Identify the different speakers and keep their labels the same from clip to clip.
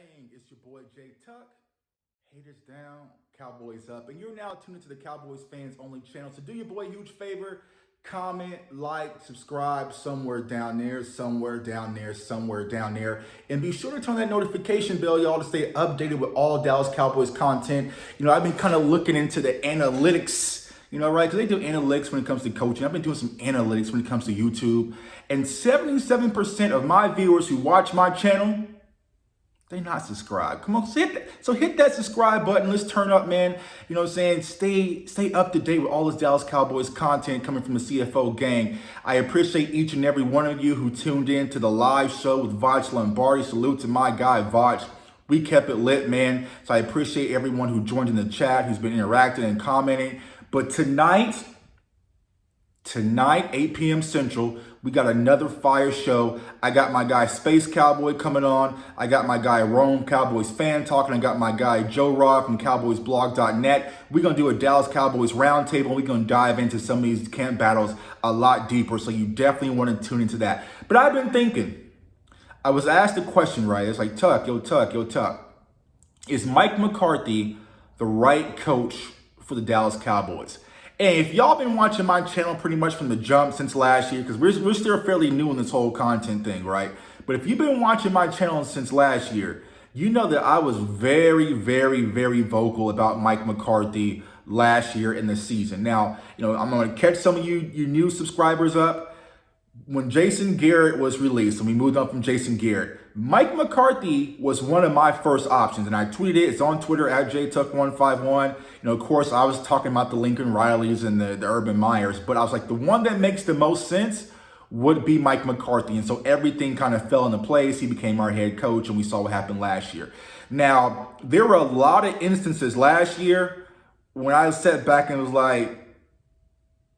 Speaker 1: Gang, it's your boy Jay Tuck. Haters down, Cowboys up. And you're now tuned into the Cowboys Fans Only channel. So do your boy a huge favor. Comment, like, subscribe somewhere down there, somewhere down there, somewhere down there. And be sure to turn that notification bell, y'all, to stay updated with all Dallas Cowboys content. You know, I've been kind of looking into the analytics, right? Because they do analytics when it comes to coaching. I've been doing some analytics when it comes to YouTube. And 77% of my viewers who watch my channel, they not subscribed. Come on, so hit that subscribe button. Let's turn up, man. You know what I'm saying? Stay up to date with all this Dallas Cowboys content coming from the CFO gang. I appreciate each and every one of you who tuned in to the live show with Vach Lombardi. Salute to my guy, Vach. We kept it lit, man. So I appreciate everyone who joined in the chat, who's been interacting and commenting. But tonight, 8 p.m. Central, we got another fire show. I got my guy Space Cowboy coming on. I got my guy Rome Cowboys Fan Talking. I got my guy Joe Rod from CowboysBlog.net. We're going to do a Dallas Cowboys roundtable. We're going to dive into some of these camp battles a lot deeper, so you definitely want to tune into that. But I've been thinking, I was asked a question, right? It's like, Tuck. Is Mike McCarthy the right coach for the Dallas Cowboys? And if y'all been watching my channel pretty much from the jump since last year, because we're still fairly new in this whole content thing, right? But if you've been watching my channel since last year, you know that I was very, very, very vocal about Mike McCarthy last year in the season. Now, I'm going to catch some of you new subscribers up. When Jason Garrett was released, and we moved on from Jason Garrett, Mike McCarthy was one of my first options, and I tweeted it. It's on Twitter at JTuck151. Of course, I was talking about the Lincoln Rileys and the Urban Meyers, but I was like, the one that makes the most sense would be Mike McCarthy. And so everything kind of fell into place. He became our head coach, and we saw what happened last year. Now, there were a lot of instances last year when I sat back and was like,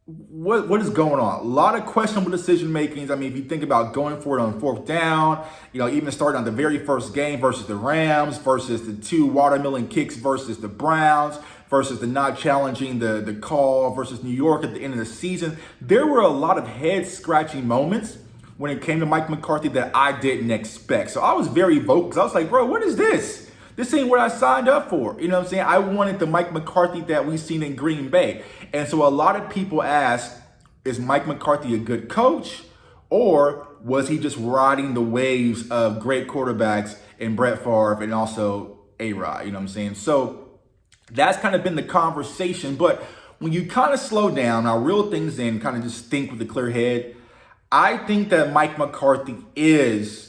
Speaker 1: what is going on? A lot of questionable decision makings. I mean, if you think about going for it on fourth down, even starting on the very first game versus the Rams, versus the 2 watermelon kicks versus the Browns, versus the not challenging the call versus New York at the end of the season. There were a lot of head scratching moments when it came to Mike McCarthy that I didn't expect. So I was very vocal because I was like, bro, what is this? This ain't what I signed up for. You know what I'm saying? I wanted the Mike McCarthy that we've seen in Green Bay. And so a lot of people ask, is Mike McCarthy a good coach? Or was he just riding the waves of great quarterbacks in Brett Favre and also A-Rod? You know what I'm saying? So that's kind of been the conversation. But when you kind of slow down, now reel things in, kind of just think with a clear head, I think that Mike McCarthy is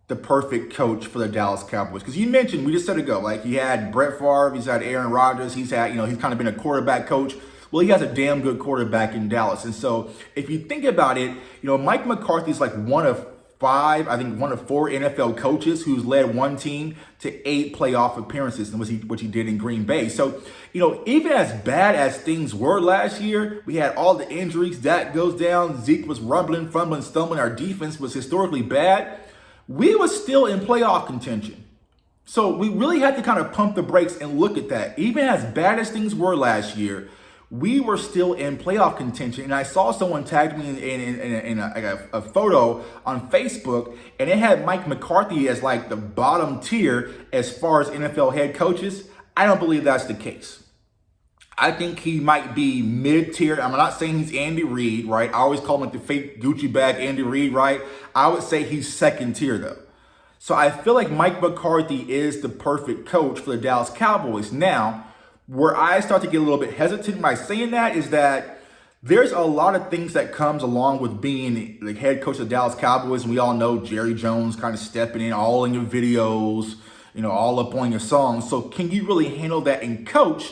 Speaker 1: the perfect coach for the Dallas Cowboys. Because you mentioned, we just said it ago, like he had Brett Favre, he's had Aaron Rodgers, he's had, he's kind of been a quarterback coach. Well, he has a damn good quarterback in Dallas. And so if you think about it, Mike McCarthy is like one of 4 NFL coaches who's led one team to 8 playoff appearances, and which he did in Green Bay. So, even as bad as things were last year, we had all the injuries, Dak goes down, Zeke was rumbling, fumbling, stumbling, our defense was historically bad. We were still in playoff contention. So we really had to kind of pump the brakes and look at that. Even as bad as things were last year, we were still in playoff contention. And I saw someone tag me in a photo on Facebook, and it had Mike McCarthy as like the bottom tier as far as NFL head coaches. I don't believe that's the case. I think he might be mid-tier. I'm not saying he's Andy Reid, right? I always call him like the fake Gucci bag Andy Reid, right? I would say he's second tier, though. So I feel like Mike McCarthy is the perfect coach for the Dallas Cowboys. Now, where I start to get a little bit hesitant by saying that is that there's a lot of things that comes along with being the head coach of the Dallas Cowboys. And we all know Jerry Jones kind of stepping in all in your videos, all up on your songs. So can you really handle that and coach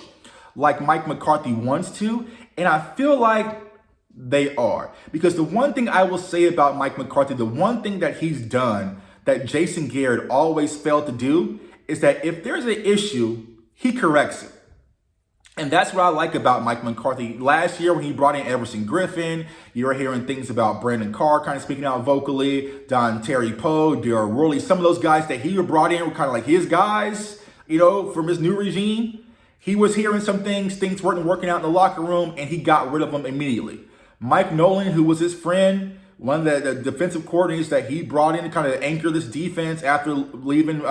Speaker 1: like Mike McCarthy wants to? And I feel like they are. Because the one thing I will say about Mike McCarthy, the one thing that he's done that Jason Garrett always failed to do, is that if there's an issue, he corrects it. And that's what I like about Mike McCarthy. Last year when he brought in Everson Griffin, you were hearing things about Brandon Carr kind of speaking out vocally, Don Terry Poe, Darryl Worley, some of those guys that he brought in were kind of like his guys, from his new regime. He was hearing some things weren't working out in the locker room, and he got rid of them immediately. Mike Nolan, who was his friend, one of the defensive coordinators that he brought in to kind of anchor this defense after losing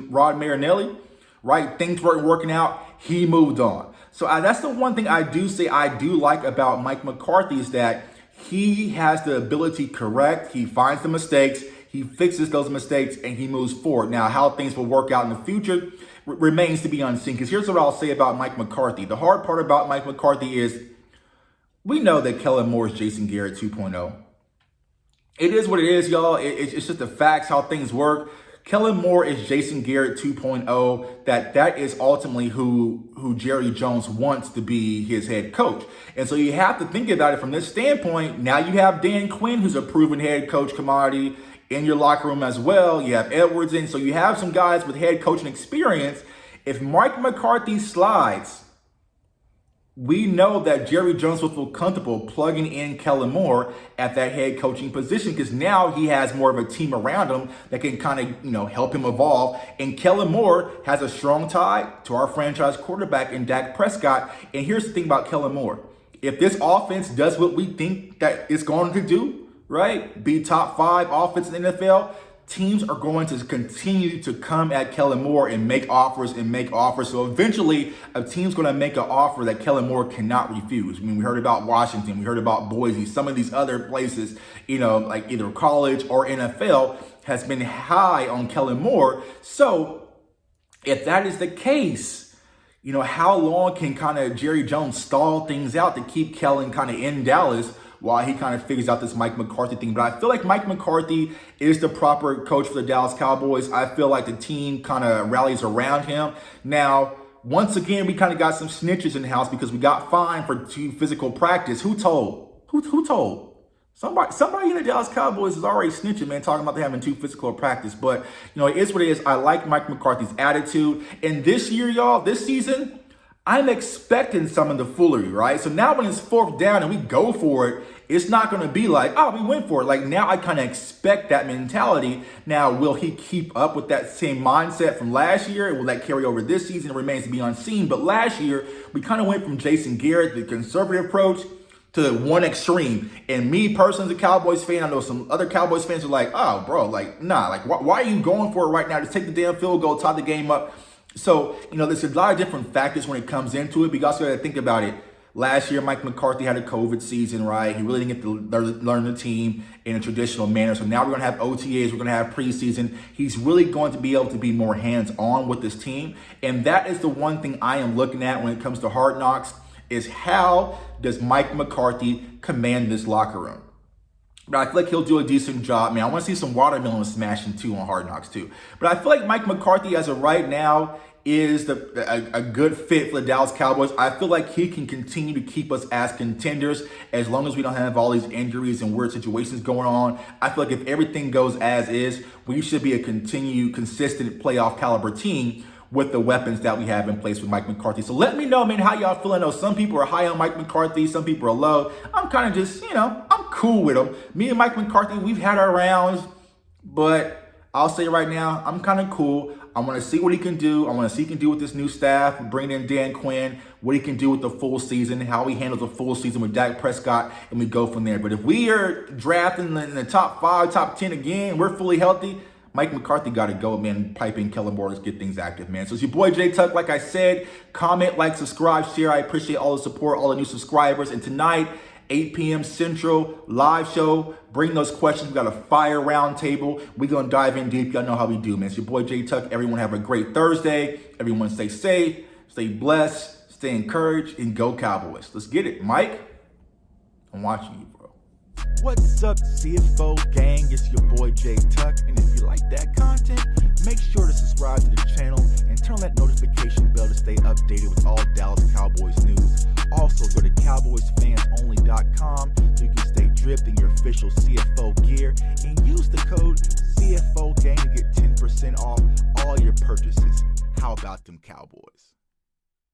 Speaker 1: Rod Marinelli, right? Things weren't working out. He moved on. So that's the one thing I do like about Mike McCarthy is that he has the ability to correct. He finds the mistakes. He fixes those mistakes and he moves forward. Now, how things will work out in the future remains to be unseen. Because here's what I'll say about Mike McCarthy. The hard part about Mike McCarthy is we know that Kellen Moore is Jason Garrett 2.0. It is what it is, y'all. It's just the facts, how things work. Kellen Moore is Jason Garrett 2.0. That is ultimately who Jerry Jones wants to be his head coach. And so you have to think about it from this standpoint. Now you have Dan Quinn, who's a proven head coach commodity in your locker room as well. You have Edwards in. So you have some guys with head coaching experience. If Mike McCarthy slides, we know that Jerry Jones will feel comfortable plugging in Kellen Moore at that head coaching position because now he has more of a team around him that can kind of, help him evolve. And Kellen Moore has a strong tie to our franchise quarterback in Dak Prescott. And here's the thing about Kellen Moore. If this offense does what we think that it's going to do, right, be top 5 offense in the NFL, teams are going to continue to come at Kellen Moore and make offers. So eventually, a team's going to make an offer that Kellen Moore cannot refuse. I mean, we heard about Washington, we heard about Boise, some of these other places, like either college or NFL has been high on Kellen Moore. So if that is the case, how long can kind of Jerry Jones stall things out to keep Kellen kind of in Dallas while he kind of figures out this Mike McCarthy thing? But I feel like Mike McCarthy is the proper coach for the Dallas Cowboys. I feel like the team kind of rallies around him. Now, once again, we kind of got some snitches in the house because we got fined for 2 physical practice. Who told? Who told? Somebody in the Dallas Cowboys is already snitching, man, talking about they having 2 physical practice. But, it is what it is. I like Mike McCarthy's attitude. And this year, y'all, this season, I'm expecting some of the foolery, right? So now when it's 4th down and we go for it, it's not going to be like, oh, we went for it. Like now I kind of expect that mentality. Now, will he keep up with that same mindset from last year? Will that carry over this season? It remains to be unseen. But last year, we kind of went from Jason Garrett, the conservative approach, to one extreme. And me personally, as a Cowboys fan, I know some other Cowboys fans are like, oh, bro, like, nah, like, why are you going for it right now? Just take the damn field goal, tie the game up. So, there's a lot of different factors when it comes into it. But you also got to think about it. Last year, Mike McCarthy had a COVID season, right? He really didn't get to learn the team in a traditional manner. So now we're going to have OTAs. We're going to have preseason. He's really going to be able to be more hands-on with this team. And that is the one thing I am looking at when it comes to Hard Knocks is how does Mike McCarthy command this locker room? But I feel like he'll do a decent job. Man, I want to see some watermelon smashing too on Hard Knocks too. But I feel like Mike McCarthy as of right now is a good fit for the Dallas Cowboys. I feel like he can continue to keep us as contenders as long as we don't have all these injuries and weird situations going on. I feel like if everything goes as is, we should be a continued, consistent playoff caliber team with the weapons that we have in place with Mike McCarthy. So let me know, man, how y'all feeling. I know some people are high on Mike McCarthy, some people are low. I'm kind of just, I'm cool with him. Me and Mike McCarthy, we've had our rounds, but I'll say right now, I'm kind of cool. I want to see what he can do. I want to see what he can do with this new staff, bringing in Dan Quinn, what he can do with the full season, how he handles the full season with Dak Prescott, and we go from there. But if we are drafting in the top 5, top 10 again, we're fully healthy, Mike McCarthy got to go, man. Pipe in Kellen Moore. Let's get things active, man. So it's your boy Jay Tuck. Like I said, comment, like, subscribe, share. I appreciate all the support, all the new subscribers. And tonight, 8 p.m. Central, live show. Bring those questions. We got a fire round table. We're going to dive in deep. Y'all know how we do, man. It's your boy Jay Tuck. Everyone have a great Thursday. Everyone stay safe, stay blessed, stay encouraged, and go Cowboys. Let's get it. Mike, I'm watching you, bro. What's up, CFO gang? It's your boy Jay Tuck. And if you like that content, make sure to subscribe to the channel and turn on that notification bell to stay updated with all Dallas Cowboys news. Also, go to CowboysFansOnly.com so you can stay dripped in your official CFO gear and use the code CFO gang to get 10% off all your purchases. How about them Cowboys?